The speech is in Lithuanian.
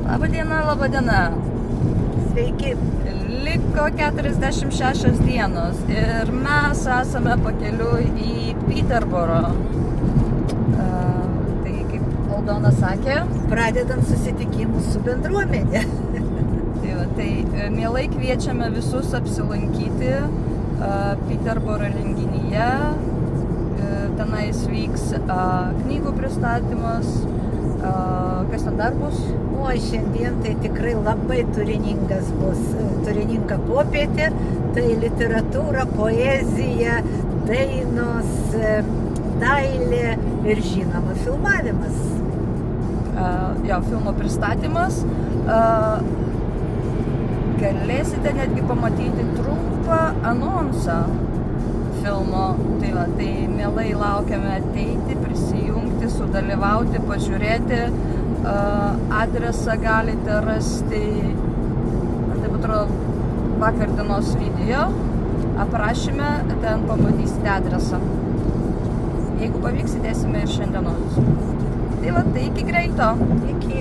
Labadiena. Sveiki. Liko 46 dienos ir mes esame pakeliui į Peterboro. Tai kaip Aldona sakė, Pradedam susitikimus su bendruomenė. tai mielai kviečiame visus apsilankyti Peterboro renginyje. Tenais vyks knygų pristatymas, kas ten dar bus? O šiandien tai tikrai labai turininga popietė. Tai literatūra, poezija, dainos, dailė ir žinoma filmavimas. Jo, filmo pristatymas. Galėsite netgi pamatyti trumpą anonsą filmo. Tai mielai laukiame ateiti, prisijungti, sudalyvauti, pažiūrėti. Adresą galite rasti, taip atrodo, vakar dienos video aprašyme, ten pamatysite adresą. Jeigu pavyks, įdėsime ir šiandienos. Tai iki greito. Iki.